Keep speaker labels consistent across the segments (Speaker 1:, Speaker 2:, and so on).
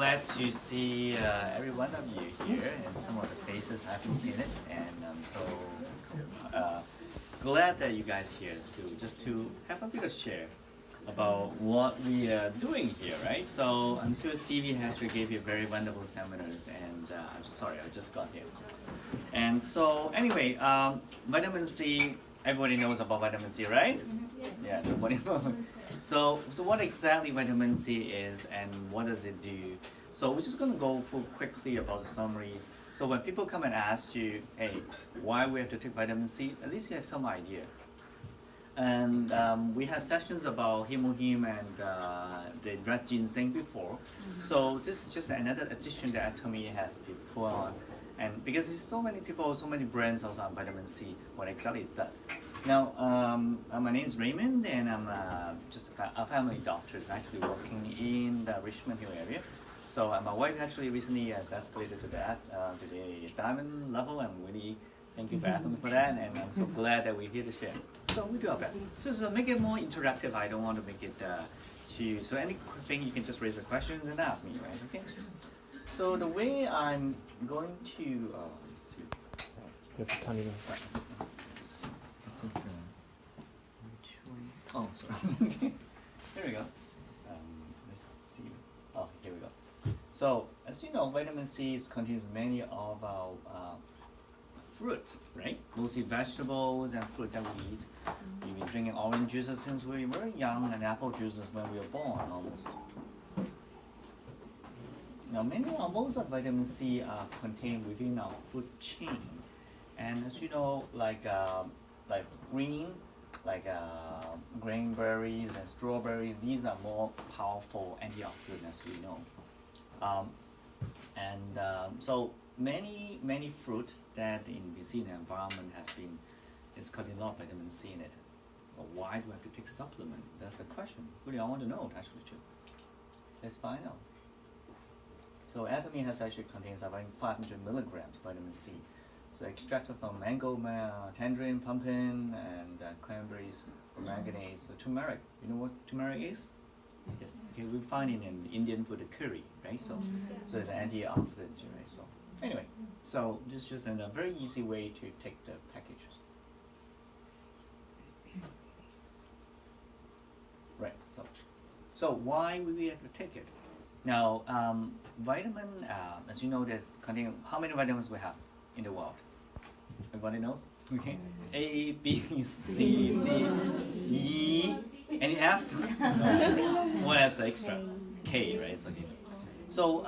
Speaker 1: glad to see every one of you here, and some of the faces I haven't seen it, and I'm so glad that you guys here to have a bit of share about what we are doing here, right? So I'm sure Stevie actually gave you very wonderful seminars, and I'm just sorry, I just got here. And so anyway, vitamin C, everybody knows about vitamin C, right?
Speaker 2: Yes.
Speaker 1: Yeah, nobody knows. So what exactly vitamin C is and what does it do? So we're just going to go through quickly about the summary. So when people come and ask you, hey, why we have to take vitamin C, at least you have some idea. And we had sessions about hemoheme and the red ginseng before. So this is just another addition that Atomy has been put on. And because there's so many people, so many brands also on vitamin C, what exactly it does. Now, my name is Raymond, and I'm just a family doctor actually working in the Richmond Hill area. So my wife actually recently has escalated to that, to the diamond level, and really thank you for Atomy for that, and I'm so glad that we're here to share. So we do our best. So make it more interactive. I don't want to make it too, so any thing you can just raise the questions and ask me, right? Okay. So the way I'm going to, let's see.
Speaker 3: You have to turn it on.
Speaker 1: Is it, which one? Oh, sorry. Here we go. Let's see. Oh, here we go. So, as you know, vitamin C contains many of our fruit, right? Mostly vegetables and fruit that we eat. We've been drinking orange juices since we were young, and apple juices when we were born, almost. Now, most of vitamin C are contained within our food chain, and as you know, like green, like grainberries and strawberries, these are more powerful antioxidants, as we know. So many fruit that we see in the environment is containing a lot of vitamin C in it. But why do we have to take supplement? That's the question. Really, I want to know actually too. Let's find out. So Atomy has actually contains about 500 milligrams vitamin C. So extracted from mango, tangerine, pumpkin, and cranberries, manganese. So turmeric. You know what turmeric is? Yes. Okay, we find it in Indian food, the curry, right? So it's an antioxidant, right? So anyway, so this is just a very easy way to take the package. Right. So why would we have to take it? Now, vitamin, as you know, there's containing how many vitamins we have in the world? Everybody knows? Okay. A, B, C, D, E, any F? What has the extra? K, right? It's okay. So,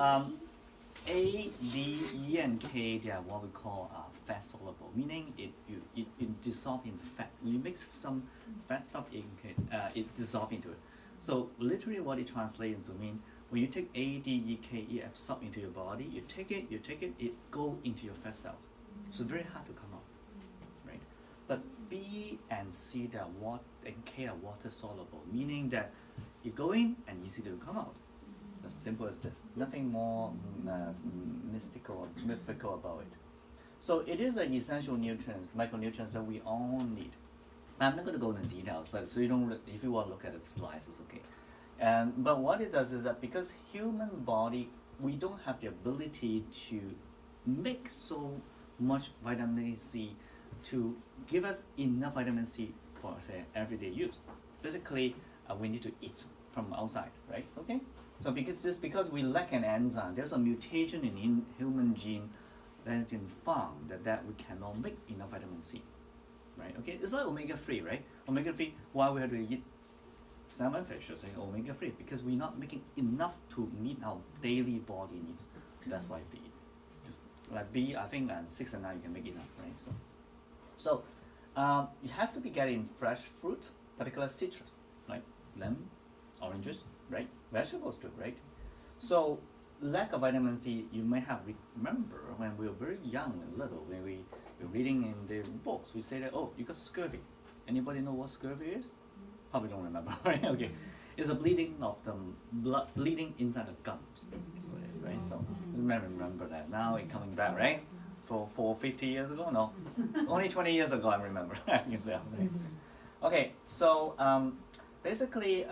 Speaker 1: A, D, E, and K, they are what we call fat soluble, meaning it dissolves in fat. When you mix some fat stuff, it dissolves into it. So, literally, what it translates to mean when you take A, D, E, K, it absorbs into your body. You take it, it goes into your fat cells. So it's very hard to come out, right? But B and C and K are water soluble, meaning that you go in and easy to come out. As simple as this. Nothing more mystical about it. So it is an essential nutrient, micronutrients that we all need. I'm not going to go into details, but so you don't. If you want to look at the slides, it's okay. But what it does is that because human body, we don't have the ability to make so much vitamin C to give us enough vitamin C for, say, everyday use. Basically, we need to eat from outside, right? Okay. So because we lack an enzyme, there's a mutation in human gene that has been found that we cannot make enough vitamin C, right? Okay. It's like omega-3, right? Omega-3, why we have to eat salmon fish, or say omega-3, because we're not making enough to meet our daily body needs. That's why B. Just like B, I think 6 and 9 you can make enough, right? So it has to be getting fresh fruit, particularly citrus, like lemon, oranges, right? Vegetables too, right? So lack of vitamin C, you may have remember when we were very young and little, when we were reading in the books, we say that, oh, you got scurvy. Anybody know what scurvy is? Probably don't remember, right? Okay. It's a bleeding of the blood, bleeding inside the gums. That's what it is, right? So remember that. Now it's coming back, right? For 50 years ago? No. Only 20 years ago I remember. Okay, so basically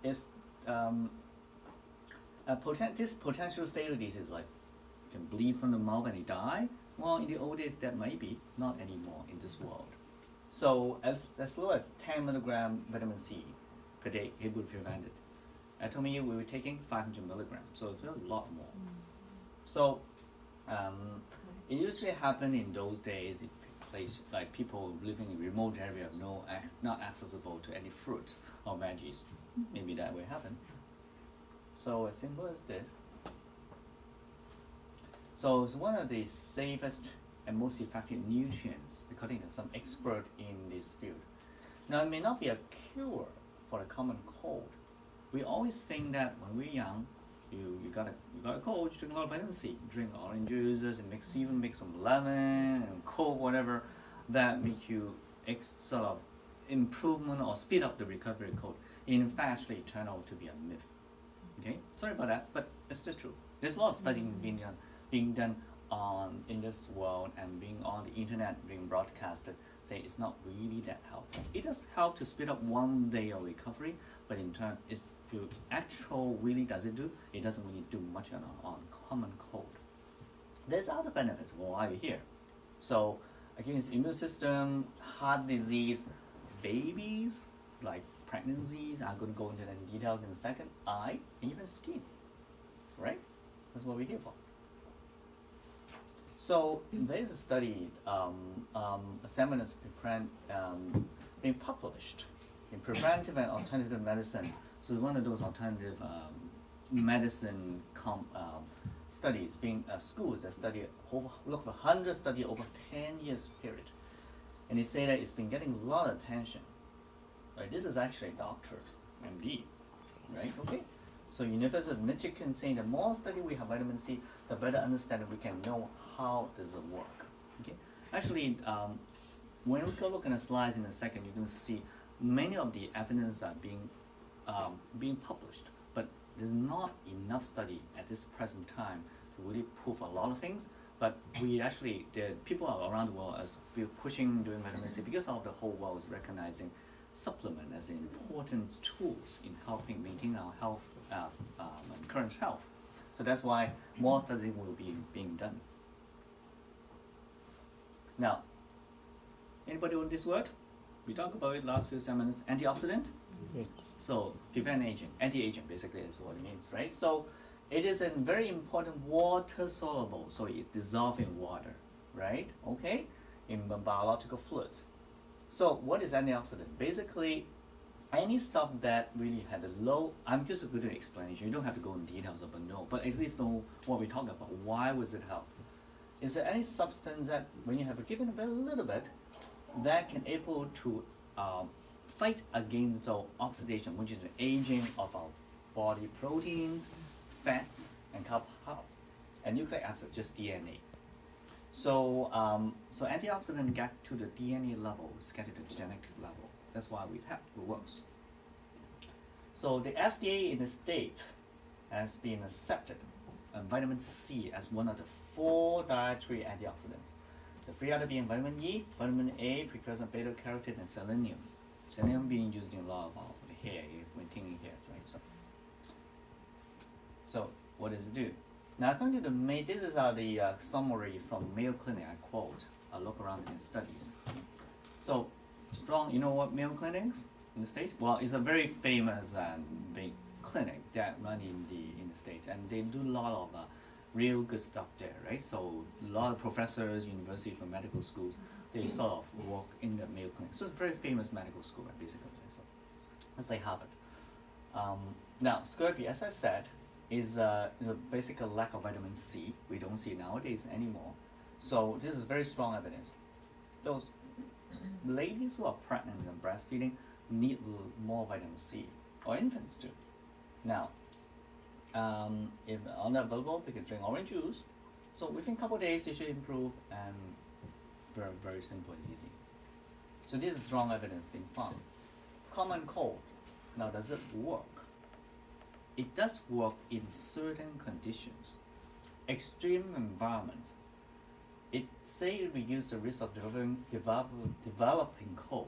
Speaker 1: it's This potential fatal disease like can bleed from the mouth and they die. Well, in the old days that might be, not anymore in this world. So as low as 10 milligram vitamin C per day, it would prevent it. Atomy we were taking 500 milligrams, so it's a lot more. So it usually happened in those days in place like people living in remote area, not accessible to any fruit or veggies. Maybe that will happen. So as simple as this. So it's one of the safest and most effective nutrients according to some expert in this field. Now it may not be a cure for the common cold. We always think that when we're young, you got a cold, you drink a lot of vitamin C, drink orange juices and even mix some lemon and Coke, whatever, that make you sort of improvement or speed up the recovery of cold. In fact, actually turned out to be a myth. Okay, sorry about that, but it's the truth. There's a lot of studying being done in this world and being on the internet, being broadcasted, say it's not really that helpful. It does help to speed up one day of recovery, but in turn, if you actual really does it do, it doesn't really do much on common cold. There's other benefits why we're here. So against the immune system, heart disease, babies, like pregnancies, I'm going to go into the details in a second, eye, and even skin, right? That's what we're here for. So there's a study, seminars being published in preventive and alternative medicine. So one of those alternative medicine studies, being schools that study look for 100 study over 10 years period, and they say that it's been getting a lot of attention. Right, this is actually a doctor, MD, right? Okay. So University of Michigan saying the more study we have vitamin C, the better understanding we can know how does it work. Okay. Actually, when we go look at the slides in a second, you can see many of the evidence are being published, but there's not enough study at this present time to really prove a lot of things. But we actually, the people around the world as we're pushing doing vitamin C because of the whole world is recognizing supplement as an important tools in helping maintain our health, and current health. So that's why more studies will be being done. Now, anybody on this word? We talked about it last few seminars. Antioxidant.
Speaker 3: Yes.
Speaker 1: So prevent aging, anti-aging basically is what it means, right? So it is a very important water soluble, so it dissolves in water, right? Okay, in the biological fluid. So what is antioxidant? Basically, any stuff that really had a low, I'm just going to explanation, you don't have to go in details of it, no, but at least know what we're talking about. Why would it help? Is there any substance that when you have given a little bit, that can able to fight against the oxidation, which is the aging of our body proteins, fats, and carbohydrates, and nucleic acid, just DNA. So, so antioxidant get to the DNA levels, get to the genetic levels. That's why it works. So the FDA in the state has been accepted vitamin C as one of the 4 dietary antioxidants. The 3 other being vitamin E, vitamin A, precursor beta carotene, and selenium. Selenium being used in a lot of our hair, when thinking hair, right? So what does it do? Now, according to the this is the summary from Mayo Clinic. I quote. I look around in studies. So strong. You know what Mayo Clinics in the state? Well, it's a very famous big clinic that run in the States, and they do a lot of real good stuff there, right? So a lot of professors, university from medical schools, they sort of work in the Mayo Clinic. So it's a very famous medical school, right, basically. So let's say Harvard. Now, scurvy, as I said, is a basic lack of vitamin C. We don't see it nowadays anymore. So this is very strong evidence. Those ladies who are pregnant and breastfeeding need more vitamin C, or infants too. Now, if unavailable, we can drink orange juice. So within a couple of days, they should improve, and very, very simple and easy. So this is strong evidence being found. Common cold. Now, does it work? It does work in certain conditions. Extreme environment. It reduces the risk of developing cold,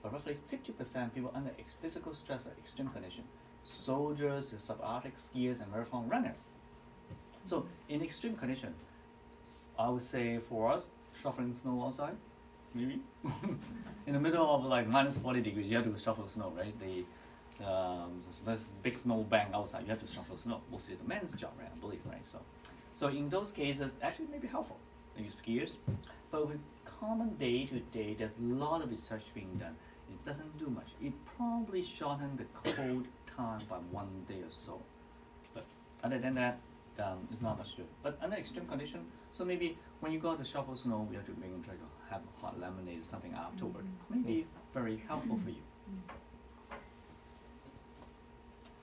Speaker 1: but roughly 50% people under physical stress or extreme condition soldiers, the subarctic skiers, and marathon runners. So in extreme condition, I would say for us, shoveling snow outside, maybe. In the middle of like minus 40 degrees, you have to shovel snow, right? There's big snow bank outside, you have to shovel snow. Mostly the men's job, right? I believe, right? So in those cases, actually may be helpful. You skiers, but with common day to day, there's a lot of research being done. It doesn't do much. It probably shortened the cold time by 1 day or so. But other than that, it's not much good. But under extreme condition, so maybe when you go to shovel snow, you have to maybe try to have hot lemonade or something afterward. Maybe very helpful for you.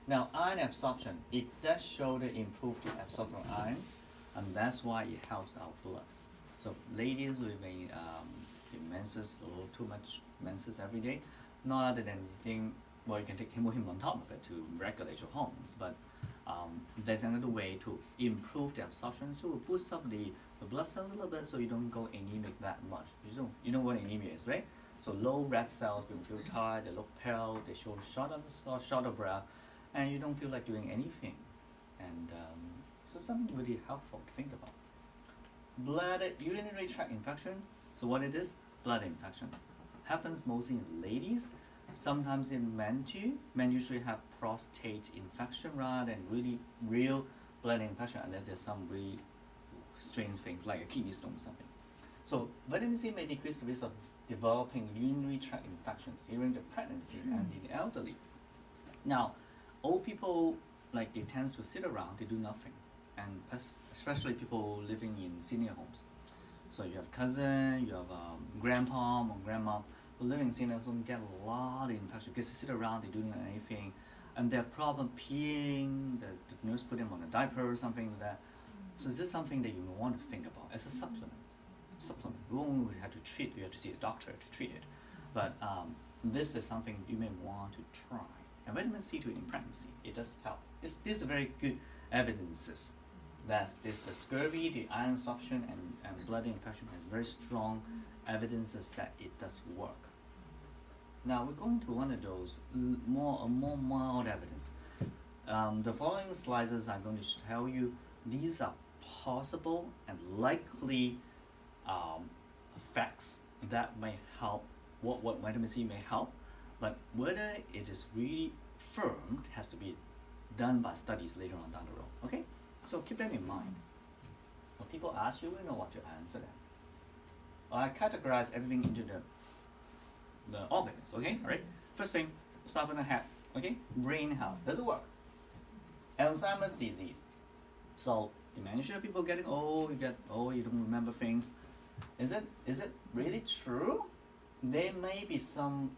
Speaker 1: Now, iron absorption, it does show the improved absorption of ions, and that's why it helps our blood. So ladies with the menses, a little too much menses every day, not other than well, you can take hemohim on top of it to regulate your hormones, but there's another way to improve the absorption, so we'll boost up the blood cells a little bit so you don't go anemic that much. You know what anemia is, right? So low red cells, people feel tired, they look pale, they show short of breath, and you don't feel like doing anything. And so something really helpful to think about. Urinary tract infection, so what it is? Blood infection. Happens mostly in ladies, sometimes in men too. Men usually have prostate infection rather than really real blood infection, unless there's some really strange things like a kidney stone or something. So vitamin C may decrease the risk of developing urinary tract infections during the pregnancy and in the elderly. Now, old people, like, they tend to sit around, they do nothing, and especially people living in senior homes. So you have cousin, you have grandpa or grandma who live in senior homes, get a lot of infection because they sit around, they don't do anything, and their problem peeing, the nurse put them on a diaper or something like that. So this is something that you want to think about as a supplement. We won't have to treat, you have to see a doctor to treat it. But this is something you may want to try. And vitamin C in pregnancy, it does help. These are very good evidences that the scurvy, the iron absorption, and blood infection has very strong evidences that it does work. Now we're going to one of those more mild evidence. The following slides are going to tell you these are possible and likely facts that may help, what vitamin C may help, but whether it is really firm has to be done by studies later on down the road. Okay? So keep that in mind. So people ask you, you know what to answer them. I categorize everything into the organs, okay? All right? First thing, start with the head, okay? Brain health. Does it work? Alzheimer's disease. So dementia, people getting old, you don't remember things. Is it really true? There may be some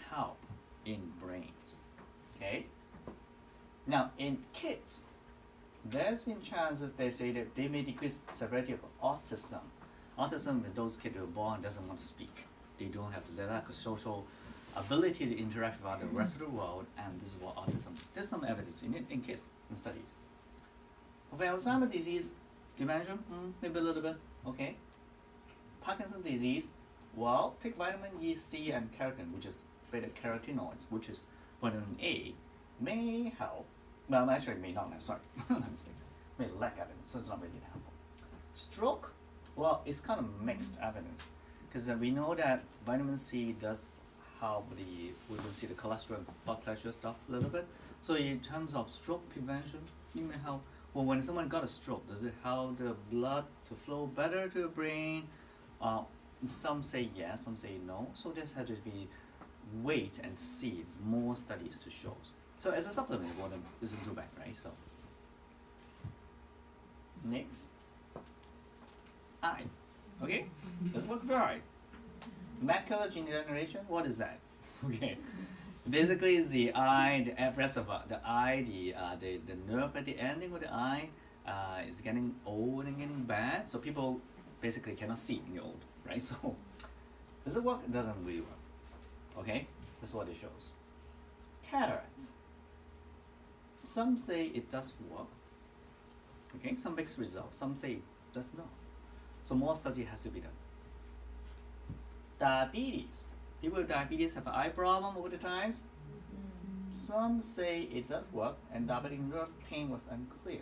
Speaker 1: help in brains, okay? Now in kids, there's been chances they say that they may decrease severity of autism. Autism with those kids who are born doesn't want to speak. They don't have the lack of social ability to interact with the rest of the world, and this is what autism. There's some evidence in it in kids in studies. For Alzheimer's disease, dementia, maybe a little bit, okay. Parkinson's disease, well, take vitamin E, C, and keratin, which is beta carotenoids, which is vitamin A, may help. Well, actually, may not. Sorry, my mistake. May lack evidence, so it's not really helpful. Stroke, well, it's kind of mixed evidence, because we know that vitamin C does help we will see the cholesterol and blood pressure stuff a little bit. So in terms of stroke prevention, it may help. Well, when someone got a stroke, does it help the blood to flow better to the brain? Some say yes, some say no. So this has to be wait and see more studies to show. So as a supplement, water isn't too bad, right? So next, eye. Okay, let's work for eye. Macular degeneration. What is that? Okay, basically it's the eye, the reservoir, the eye, the nerve at the ending of the eye is getting old and getting bad. So people basically cannot see when you're old, right? So does it work? It doesn't really work. Okay, that's what it shows. Cataract. Some say it does work. Okay, some mixed results. Some say it does not. So more study has to be done. Diabetes. People with diabetes have an eye problem over the times. some say it does work, and diabetic nerve pain was unclear.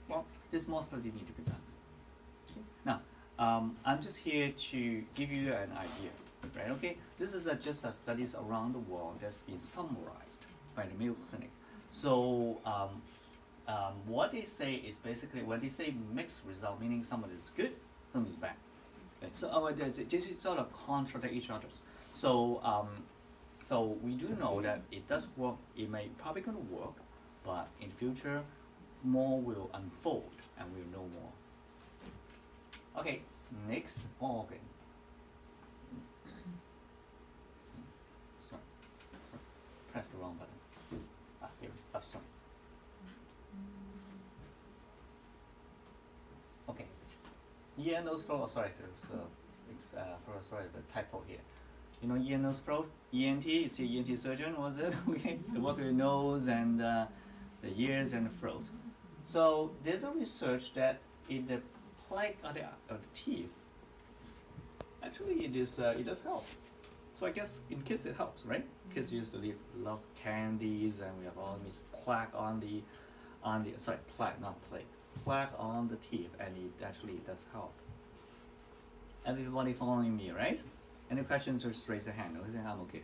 Speaker 1: Well, there's more study need to be done. Okay. Now, I'm just here to give you an idea, right? Okay, this is just a studies around the world that's been summarized by the Mayo Clinic. So, what they say is basically when they say mixed result, meaning some is good, some is bad. Okay. So, this is sort of contradict each other. So, so we do know that it does work. It may probably gonna work, but in the future, more will unfold, and we'll know more. Okay, next organ. Sorry, press the wrong button. Here, up, sorry. Okay, ear, nose, throat. Oh, sorry, sorry, the typo here. You know, ear, nose, throat, ENT. You see, ENT surgeon was it? Okay, the work with the nose and the ears and the throat. So there's a research that in the plaque of the teeth, actually it does help. So I guess in kids it helps, right? Kids used to love candies, and we have all this plaque on the plaque, not plaque, plaque on the teeth, and it actually does help. Everybody following me, right? Any questions, just raise your hand. I'm okay.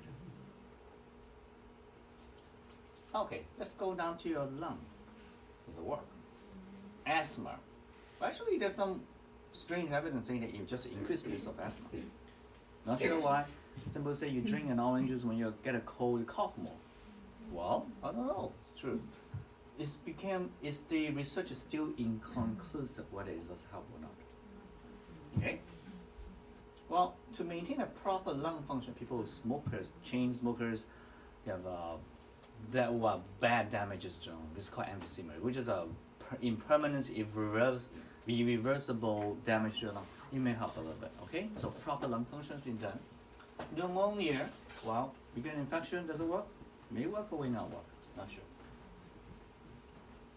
Speaker 1: Okay, let's go down to your lung. Does it work? Asthma. Well, actually, there's some strange evidence saying that you just increase the risk of asthma. Not sure why. Some people say you drink an orange juice when you get a cold, you cough more. Well, I don't know. It's true. Is the research is still inconclusive whether it does help or not. Okay. Well, to maintain a proper lung function, people, smokers, chain smokers, they have bad damages. This is called emphysema, which is a impermanent, irreversible damage to the lung. It may help a little bit. Okay, so proper lung function has been done. Pneumonia, well, you get an infection, does it work? May work or may not work. Not sure.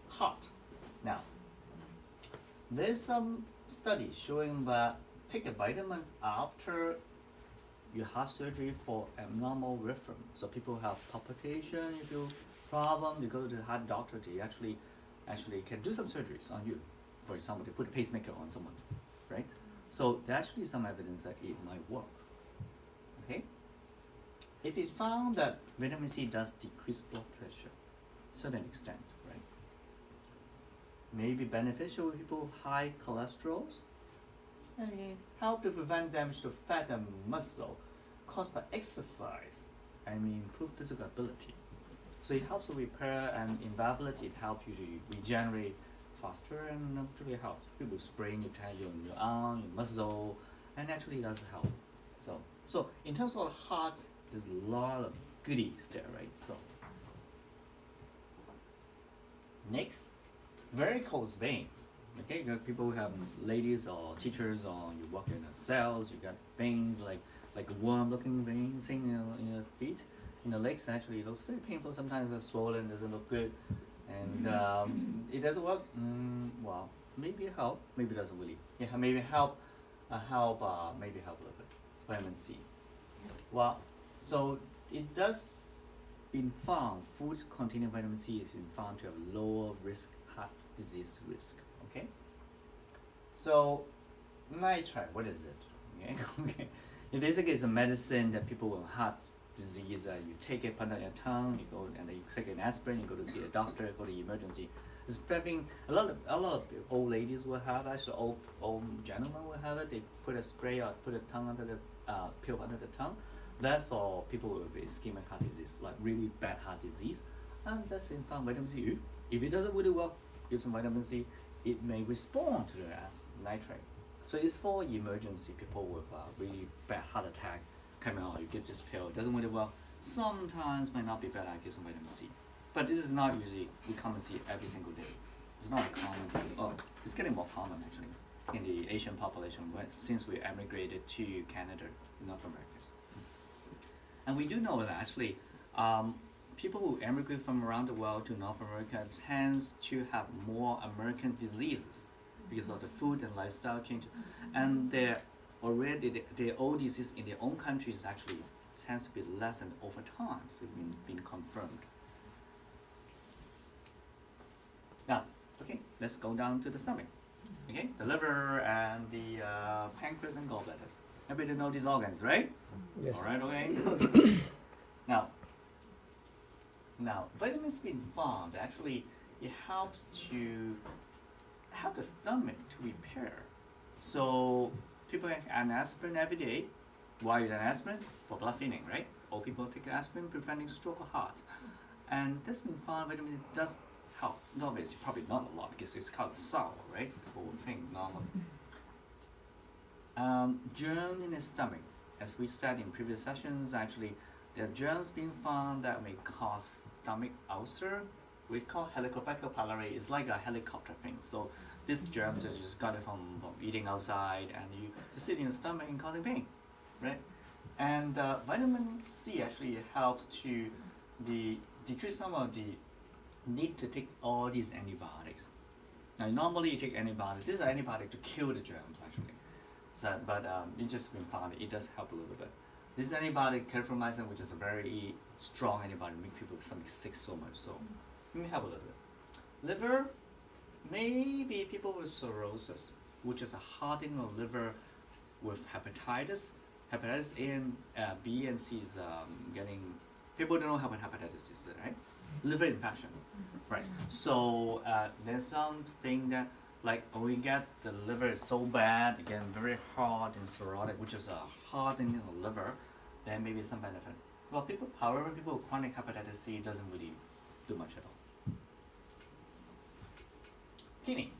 Speaker 1: Heart. Now, there's some studies showing that take a vitamins after your heart surgery for abnormal rhythm. So people have palpitation, you feel problem, you go to the heart doctor, they actually can do some surgeries on you. For example, they put a pacemaker on someone, right? So there's actually some evidence that it might work. Okay? If it found that vitamin C does decrease blood pressure to a certain extent, right? May be beneficial with people with high cholesterol. And help to prevent damage to fat and muscle caused by exercise and improve physical ability. So it helps to repair and invalidity. It helps you to regenerate faster and actually helps. People sprain your arm, your muscle, and actually it does help. So in terms of heart, there's a lot of goodies there, right? So next, varicose veins. Okay, you got people who have ladies or teachers, or you work in the cells, you got veins like a worm-looking veins in your feet, in the legs. Actually, it looks very painful. Sometimes it's swollen, doesn't look good, and it doesn't work. Well, maybe it help, maybe it doesn't really. Yeah, maybe help, maybe help a little bit. Vitamin C. Well, so it does been found foods containing vitamin C has been found to have lower risk heart disease risk. Okay. So nitrite, what is it? Okay. Okay. It basically is a medicine that people with heart disease, you take it, put it on your tongue, you go and then you take an aspirin, you go to see a doctor, go to emergency. It's prepping a lot of old ladies will have, actually old gentlemen will have it. They put a spray or put a tongue under the pill under the tongue. That's for people with ischemic heart disease, like really bad heart disease. And that's in found vitamin C. If it doesn't really work, give some vitamin C, it may respond to the nitrate. So it's for emergency, people with really bad heart attack coming out, you get this pill, it doesn't really work. Sometimes might not be bad, I give some vitamin C. But this is not usually, we come and see it every single day. It's not a common thing. Oh, it's getting more common actually in the Asian population since we emigrated to Canada, North America. And we do know that actually, people who emigrate from around the world to North America tends to have more American diseases because of the food and lifestyle change. And their old disease in their own countries actually tends to be less and over time, so it's been confirmed. Now, okay, let's go down to the stomach. Okay, the liver and the pancreas and gallbladders. Everybody know these organs, right?
Speaker 3: Yes.
Speaker 1: All right, okay. now, vitamins being found actually it helps to help the stomach to repair. So people take an aspirin every day. Why is an aspirin? For blood thinning, right? Or people take aspirin preventing stroke or heart. And that's been found vitamin does help. Obviously, probably not a lot because it's kind of sour, right? People would think normally. Germ in the stomach, as we said in previous sessions, actually, there are germs being found that may cause stomach ulcer. We call Helicobacter pylori. It's like a helicopter thing. So these germs are just got it from eating outside, and you sit in your stomach and causing pain, right? And vitamin C actually helps to decrease some of the need to take all these antibiotics. Now normally you take antibiotics. This is an antibiotic to kill the germs actually. So, but it's just been found it does help a little bit. This is antibiotic clarithromycin, which is a very strong antibiotic, make people stomach sick so much. So it may help a little bit. Liver, maybe people with cirrhosis, which is a hardening of liver with hepatitis. Hepatitis A and B and C is getting. People don't know how hepatitis is, right? Liver infection, right? So there's something that like we get the liver is so bad, again very hard and cirrhotic, which is a hardening of the liver, then maybe some benefit. Well, however, people with chronic hepatitis C doesn't really do much at all. Kidney.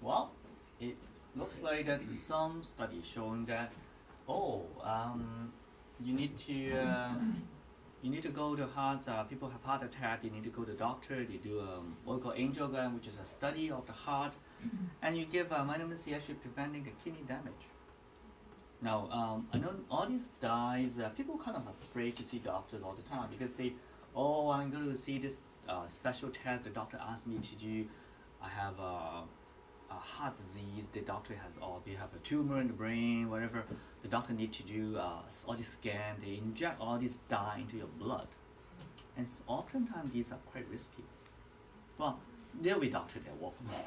Speaker 1: Well, it looks like that some studies showing that you need to go to heart. People have heart attack. You need to go to the doctor. They do what we call angiogram, which is a study of the heart, and you give vitamin C actually preventing the kidney damage. Now, I know all these guys. People kind of afraid to see doctors all the time because I'm going to see this special test. The doctor asked me to do. I have a heart disease. The doctor has they have a tumor in the brain, whatever. The doctor need to do all these scan. They inject all this dye into your blood, and oftentimes these are quite risky. Well, there'll be doctor there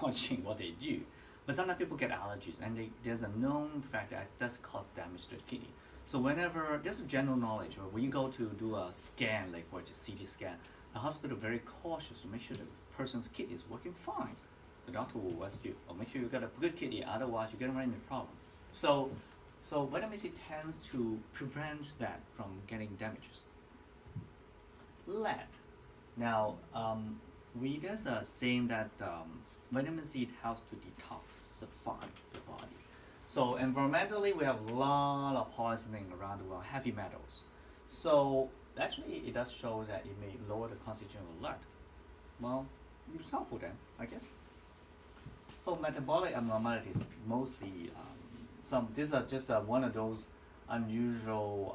Speaker 1: watching what they do, but sometimes people get allergies, and there's a known fact that it does cause damage to the kidney. So whenever there's a general knowledge, or when you go to do a scan, like for a CT scan, the hospital very cautious to make sure the person's kidney is working fine. The doctor will ask you, make sure you got a good kidney, otherwise you're gonna run into a problem. So vitamin C tends to prevent that from getting damages. Lead. Now, readers are saying that vitamin C helps to detoxify the body. So environmentally, we have a lot of poisoning around the world, heavy metals. So actually, it does show that it may lower the concentration of lead. Well, it's helpful then, I guess. For metabolic abnormalities, mostly these are just one of those unusual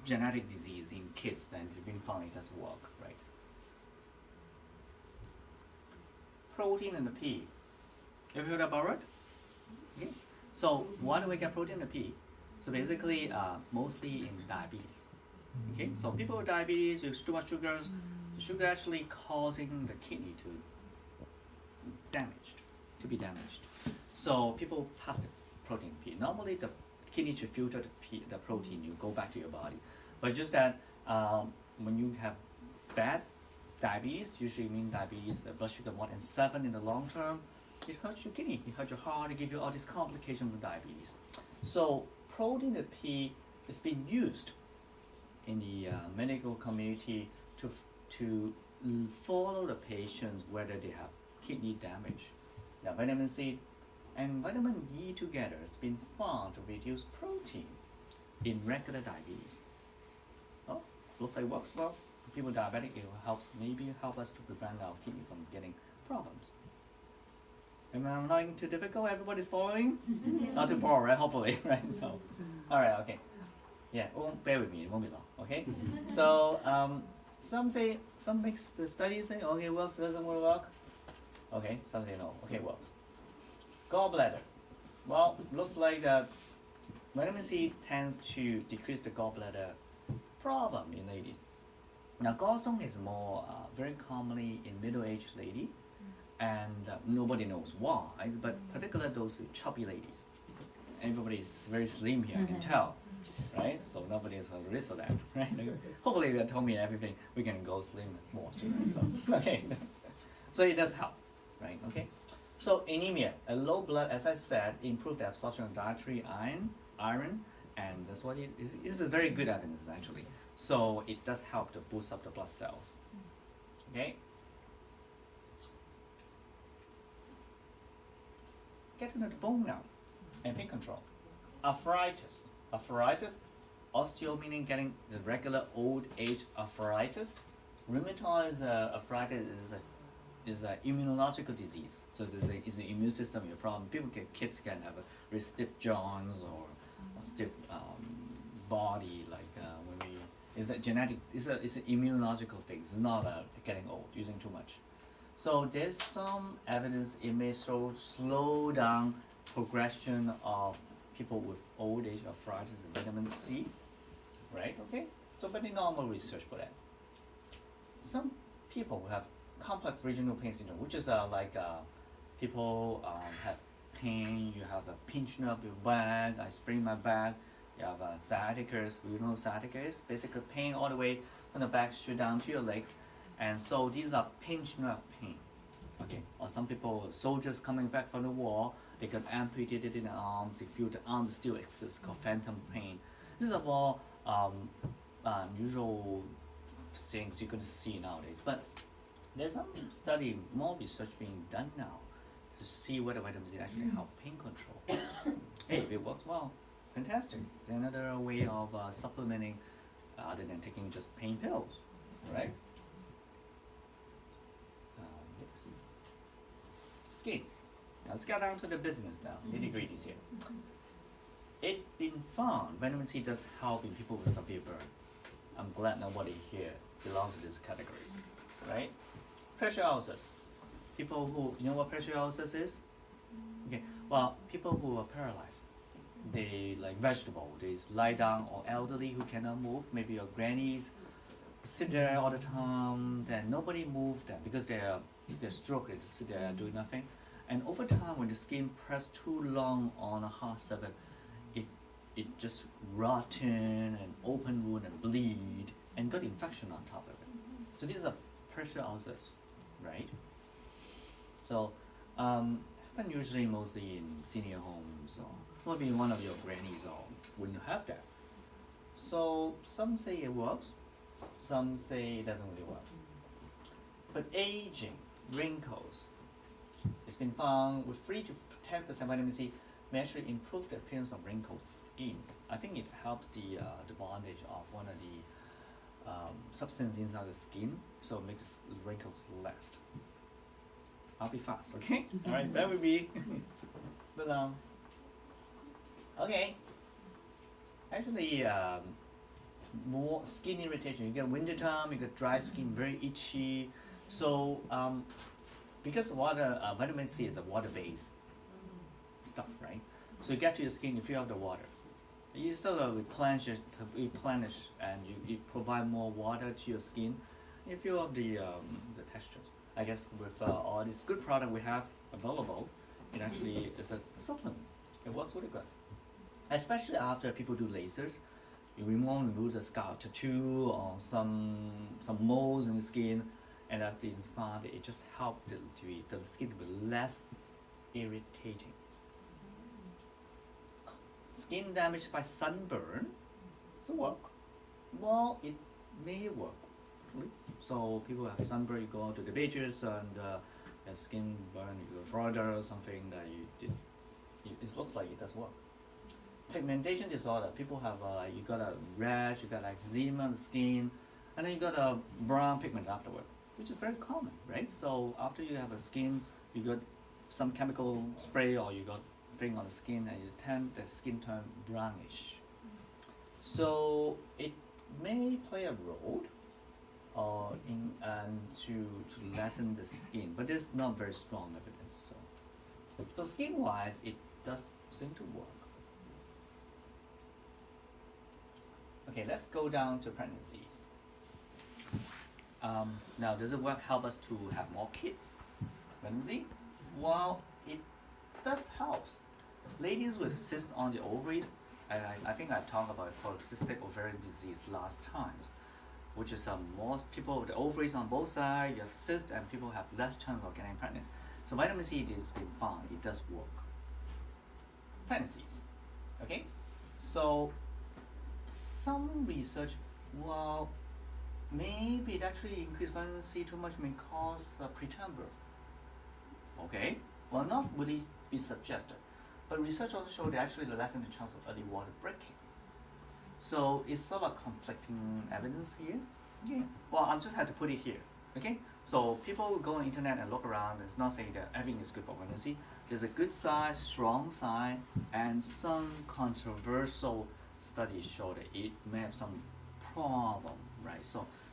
Speaker 1: genetic disease in kids that have been found it doesn't work, right? Protein in the pea. Have you heard about it? Okay. So why do we get protein in the pea? So basically, mostly in diabetes. Okay. So people with diabetes with too much sugars, the sugar actually causing the kidney to be damaged. So people pass the protein pea. Normally the kidney should filter the protein, you go back to your body. But just that when you have bad diabetes, usually mean diabetes, the blood sugar more than 7 in the long term, it hurts your kidney, it hurts your heart, it gives you all these complications with diabetes. So protein in the pea is being used in the medical community to follow the patients whether they have kidney damage. Now, vitamin C and vitamin E together has been found to reduce protein in regular diabetes. Oh, looks like it works well. For people diabetic, it will maybe help us to prevent our kidney from getting problems. Am I not too difficult? Everybody's following? Not too far, right? Hopefully, right? So, all right, okay. Yeah, bear with me, it won't be long, okay? So, some make the studies say, okay, works, doesn't work. Okay, some say no, okay, works. Gallbladder. Well, looks like that vitamin C tends to decrease the gallbladder problem in ladies. Now, gallstone is more very commonly in middle-aged lady, and nobody knows why, but particularly those with chubby ladies. Everybody is very slim here, I can tell, right? So nobody is at risk of that, right? Hopefully they told me everything, we can go slim more too, right? So, okay. So it does help, right? Okay. So anemia, a low blood, as I said, improve the absorption of dietary iron, and that's what this is very good evidence actually. So it does help to boost up the blood cells. Okay. Get into the bone now, and pain control. Arthritis, osteo meaning getting the regular old age arthritis. Rheumatoid arthritis is an immunological disease. So it's an immune system problem. Kids can have a very stiff joints or stiff body, like when we. It's a genetic. It's an immunological thing. It's not getting old, using too much. So there's some evidence it may slow down progression of people with old age arthritis and vitamin C, right? Okay. So very normal research for that. Some people who have complex regional pain syndrome, which is people have pain, you have a pinching of your back, I sprain my back, you have sciatica, you know sciatica is basically pain all the way from the back straight down to your legs, and so these are pinch nerve pain, okay? Or some people, soldiers coming back from the war, they got amputated in the arms, they feel the arms still exist, called phantom pain. These are all unusual things you can see nowadays, but there's some study, more research being done now to see whether vitamin C actually help pain control. Hey, if it works well, fantastic. It's another way of supplementing other than taking just pain pills, right? Next. Skin. Now let's get down to the business now, nitty-gritties here. It's been found vitamin C does help in people with severe burn. I'm glad nobody here belongs to these categories, right? Pressure ulcers. People who, you know what pressure ulcers is? Okay, well, people who are paralyzed, they like vegetable, they lie down, or elderly who cannot move, maybe your grannies sit there all the time, then nobody moves them because they're stroke, they just sit there doing nothing. And over time, when the skin press too long on a hard surface, it just rotten and open wound and bleed and got infection on top of it. So these are pressure ulcers, right? So happen usually mostly in senior homes, or maybe one of your grannies or wouldn't have that. So some say it works, some say it doesn't really work. But aging, wrinkles, it's been found with 3 to 10% vitamin C may actually improve the appearance of wrinkled skins. I think it helps the bondage of one of the substance inside the skin, so it makes wrinkles last. I'll be fast, okay? All right, bear with me. But okay. Actually, more skin irritation. You get winter time, you get dry skin, very itchy. So because vitamin C is a water-based stuff, right? So you get to your skin, you fill up the water. You sort of replenish, and you provide more water to your skin. You fill up the textures. I guess with all this good product we have available, it actually is a supplement. It works really good. Especially after people do lasers, you remove the scalp tattoo or some moles in the skin, and after it's found, it just helps the skin to be less irritating. Skin damaged by sunburn, does it work? Well, it may work. So people have sunburn, you go out to the beaches and have skin burn, you go to Florida or something that it looks like it does work. Pigmentation disorder, people have you got a rash, you got eczema on the skin, and then you got a brown pigment afterward, which is very common, right? So after you have a skin, you got some chemical spray or you got thing on the skin and the skin turn brownish. So it may play a role to lessen the skin, but there's not very strong evidence. So skin-wise, it does seem to work. Okay, let's go down to pregnancies. Now, does it help us to have more kids? Vitamin C? Well, it does help. Ladies with cysts on the ovaries, I think I talked about polycystic ovarian disease last times, which is more people with the ovaries on both sides, you have cysts, and people have less chance of getting pregnant. So vitamin C has been found, it does work. Pregnancies, okay? So some research, well, maybe it actually increased vitamin C too much may cause preterm birth. Okay, well, not really be suggested, but research also showed that actually lessen the chance of early water breaking. So it's sort of conflicting evidence here. Okay, well, I just had to put it here. Okay, so people go on the internet and look around. It's not saying that everything is good for vitamin C. There's a good side, strong side, and some controversial studies show that it may have some problem, right?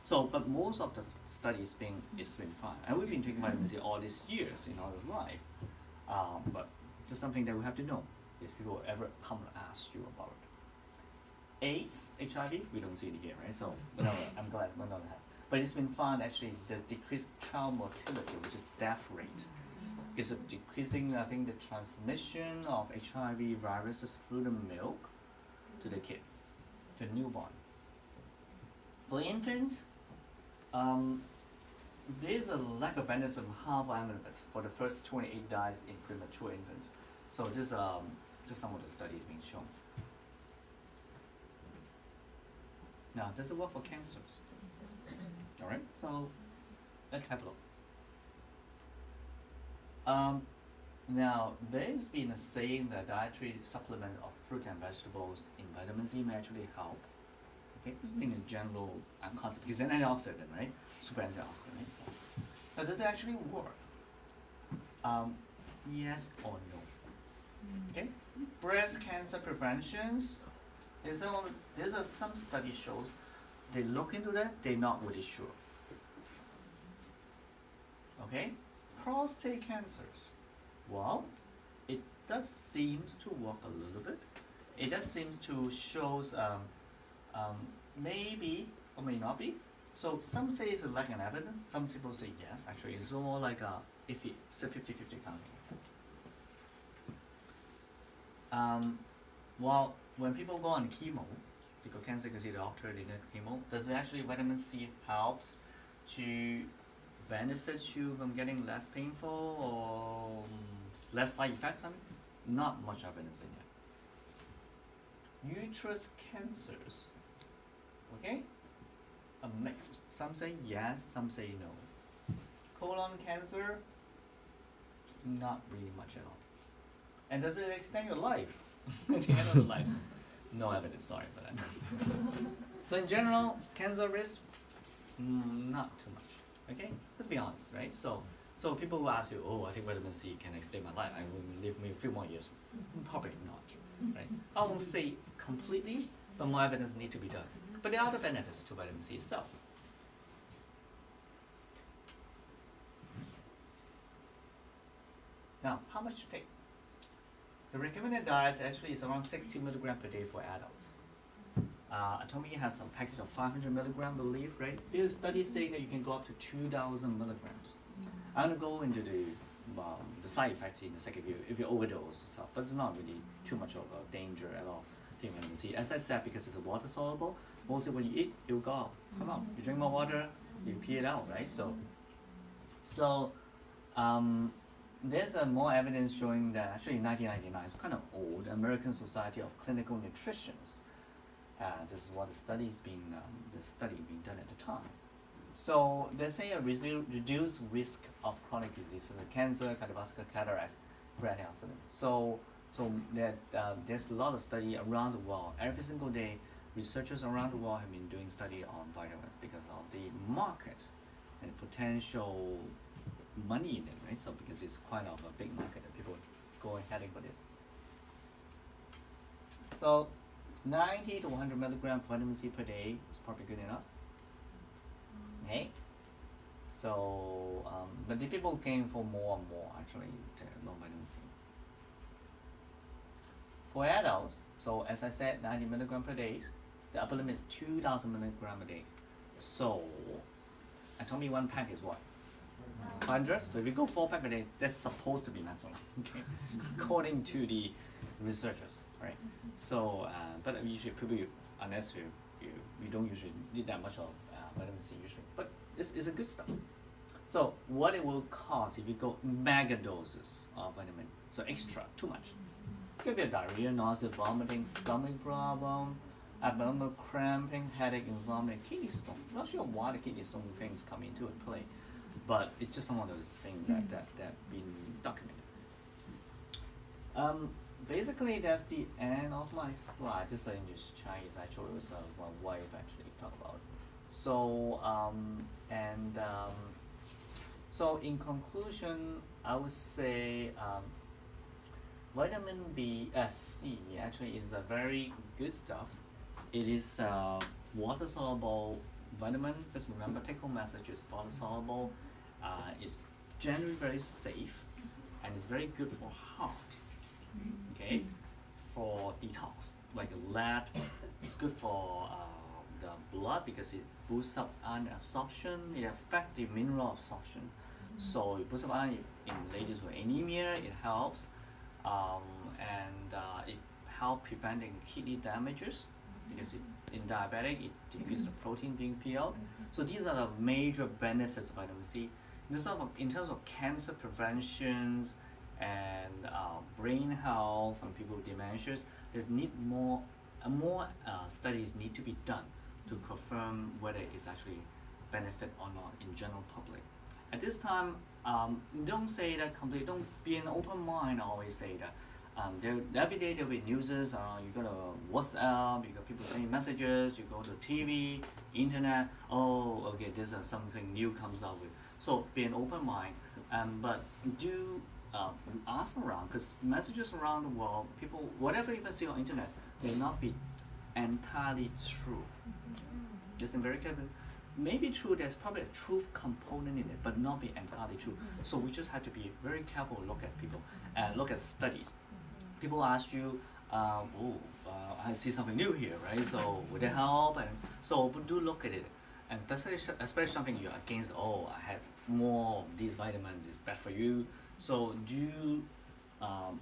Speaker 1: But most of the studies it's been fine, and we've been taking vitamin C all these years in our life. But just something that we have to know if people ever come and ask you about it. AIDS, HIV, we don't see it here, right? So no, I'm glad we don't have. But it's been found actually the decreased child mortality, which is the death rate, is decreasing. I think the transmission of HIV viruses through the milk to the kid, to the newborn. For infants, there's a lack of benefit of half amyloid for the first 28 dies in premature infants. So this just some of the studies being shown. Now, does it work for cancers? All right, so let's have a look. Now, there's been a saying that dietary supplement of fruit and vegetables in vitamin C may actually help. Okay, it's being a general concept because it's an antioxidant, right? Super antioxidant, right? Now, does it actually work? Yes or no? Okay, breast cancer preventions. There's some study shows they look into that, they're not really sure. Okay, prostate cancers. Well, it does seems to work a little bit. It does seems to shows maybe or may not be. So some say it's a lack of evidence. Some people say yes. Actually, it's more like a iffy. It's a 50-50 counting. Well, when people go on chemo, because cancer can see the doctor, they get chemo. Does it actually vitamin C helps to benefit you from getting less painful or less side effects? I mean, not much evidence in it. Uterus cancers, okay, are mixed. Some say yes, some say no. Colon cancer, not really much at all. And does it extend your life at the end of the life? No evidence, sorry for that. So in general, cancer risk, not too much. Okay, let's be honest, right? So people will ask you, oh, I think vitamin C can extend my life. I will live me a few more years. Probably not, right? I won't say completely, but more evidence need to be done. But there are other benefits to vitamin C itself. Now, how much to take? The recommended diet actually is around 60 milligrams per day for adults. Atomy has a package of 500 milligrams, I believe, right? There's studies saying that you can go up to 2,000 milligrams. I'm gonna go into the side effects in a second if you overdose or stuff, but it's not really too much of a danger at all. Taking vitamin C, as I said, because it's water soluble, mostly when you eat, it will go out, come out. You drink more water, you pee it out, right? There's more evidence showing that actually in 1999, it's kind of old, American Society of Clinical Nutrition. This is what the study being done at the time. So they say a reduced risk of chronic diseases, like cancer, cardiovascular, cataract, brain accident. So there's a lot of study around the world. Every single day, researchers around the world have been doing study on vitamins because of the market and potential money in it, right? So because it's quite of a big market that people go heading for this. So 90 to 100 milligrams vitamin C per day is probably good enough. Okay. So, but the people came for more and more actually to low vitamin C. For adults, so as I said, 90 milligrams per day. The upper limit is 2,000 milligrams a day. So, Atomy one pack is what? 500. So if you go 4 pack a day, that's supposed to be maximum, okay, according to the researchers, right? So, but usually people, unless you don't usually need that much of vitamin C usually, but it's a good stuff. So what it will cost if you go mega doses of vitamin, so extra, too much. Could be a diarrhea, nausea, vomiting, stomach problem, abdominal cramping, headache, insomnia, kidney stone. Not sure why the kidney stone things come into play, but it's just some of those things that been documented. Basically, that's the end of my slide. This is English, Chinese. Actually, it was my wife actually talk about. So so in conclusion, I would say vitamin C actually is a very good stuff. It is water soluble vitamin. Just remember, take home message is water soluble. It's generally very safe, and it's very good for heart. Okay, for detox like lead. It's good for the blood because it boosts up iron absorption. It affects the mineral absorption. So it boosts up iron in ladies with anemia. It helps, and it helps preventing kidney damages because in diabetic it decreases the protein being peeled. So these are the major benefits of vitamin C. In terms of cancer preventions and brain health and people with dementias, there's more studies need to be done to confirm whether it's actually benefit or not in general public. At this time, don't say that completely. Don't be an open mind. I always say that. Every day there'll be newses. You go to WhatsApp. You got people sending messages. You go to TV, internet. Oh, okay, there's something new comes out with. So be an open mind. But do ask around, because messages around the world, people, whatever you can see on internet, may not be entirely true. Listen very carefully. Maybe true, there's probably a truth component in it, but not be entirely true. So we just have to be very careful, look at people, and look at studies. People ask you, I see something new here, right? So would it help? And so do look at it. And especially something you're against, I have more of these vitamins, it's bad for you. So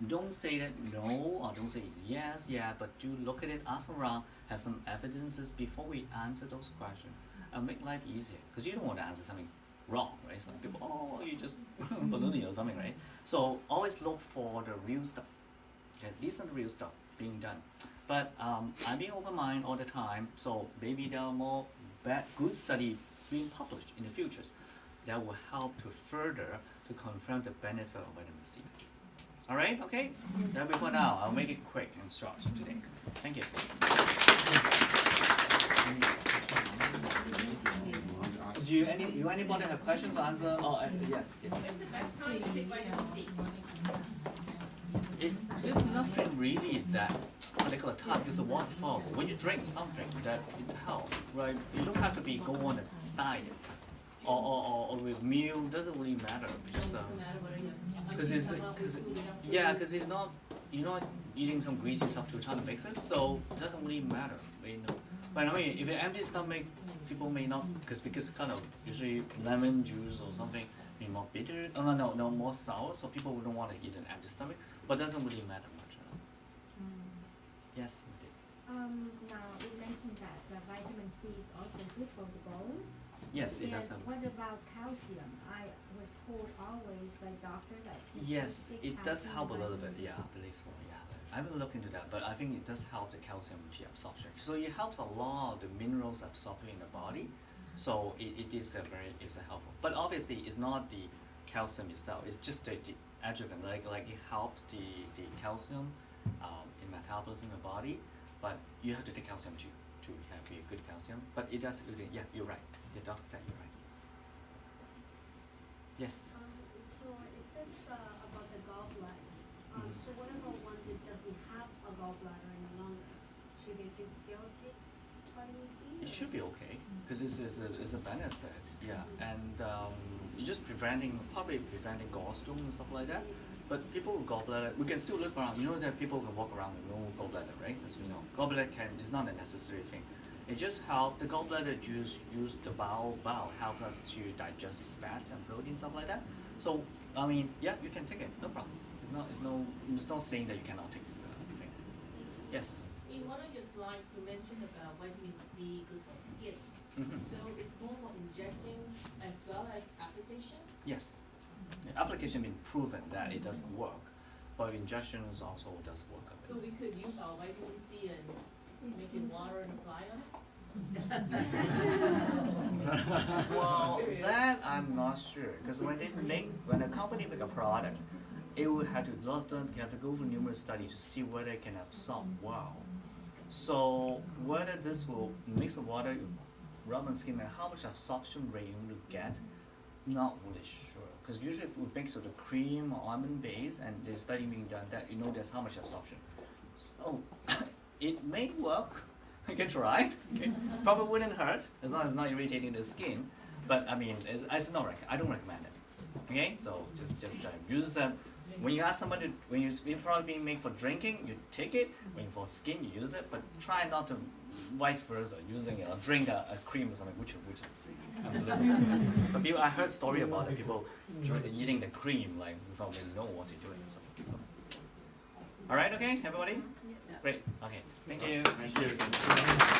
Speaker 1: don't say that no, or don't say yes, but do look at it, ask around, have some evidences before we answer those questions, and make life easier. Because you don't want to answer something wrong, right? Some people, you just ballooning or something, right? So always look for the real stuff. Okay, these are the real stuff being done. But I'm being open mind all the time, so maybe there are more good study being published in the futures that will help to further to confirm the benefit of vitamin C. All right, okay? That'll be for now. I'll make it quick and short today. Thank you. Do you anybody have questions or answer? Yes. There's nothing really that particular time. This is water soluble. When you drink something that it helps, right? You don't have to go on a diet or with meal. Doesn't really matter. Because it's not, you're not eating some greasy stuff to try to mix it, so it doesn't really matter. But I mean, if an empty stomach, people may not, because kind of usually lemon juice or something be more bitter. No, more sour. So people don't want to eat an empty stomach, but doesn't really matter much. Yes.
Speaker 2: Now you mentioned that the vitamin C is also good for the bone.
Speaker 1: Yes, it does have.
Speaker 2: What about calcium? I was told always by doctor that.
Speaker 1: Yes, it does help a little bit. Yeah, I believe so. Yeah, I haven't looked into that, but I think it does help the calcium absorption. So it helps a lot of the minerals absorption in the body. So it is it's a helpful. But obviously, it's not the calcium itself. It's just the adjuvant. Like it helps the calcium in metabolism in the body. But you have to take calcium to have a good calcium. But it does. Yeah, you're right. The doctor said you're right. Yes.
Speaker 4: So it says about the gallbladder. So what about one that doesn't have a gallbladder any longer? Should they still take vitamin C?
Speaker 1: It should be okay because it's a benefit. Yeah, and you're just probably preventing gallstones and stuff like that. But people with gallbladder, we can still live around. You know that people can walk around with no gallbladder, right? As we know, gallbladder is not a necessary thing. It just help the gallbladder juice use the bowel help us to digest fats and protein stuff like that. So I mean, yeah, you can take it, no problem. It's not saying that you cannot take the thing. Yes.
Speaker 5: In one of your slides, you mentioned about vitamin C good for skin. So it's more for ingesting as well as application?
Speaker 1: Yes. The application been proven that it does work, but injections also does work.
Speaker 5: So we could use our vitamin C and make it water and apply on it?
Speaker 1: Well, that I'm not sure, because when a company make a product, it will have to you have to go through numerous studies to see whether it can absorb well. So whether this will mix the water, rub on skin, and how much absorption rate you will get, not really sure. Because usually we mix with the cream or almond base, and there's study being done that there's how much absorption. So it may work. You can try. Okay. Probably wouldn't hurt as long as it's not irritating the skin. But I mean, it's not I don't recommend it. Okay, so just use them. When you ask somebody, when you product being made for drinking, you take it. When for skin, you use it. But try not to, vice versa, using it or drink a cream or something, which is. But I heard story about it, people eating the cream like without really know what they're doing. So. All right, okay, everybody. Great. Okay, thank you.
Speaker 6: Thank you.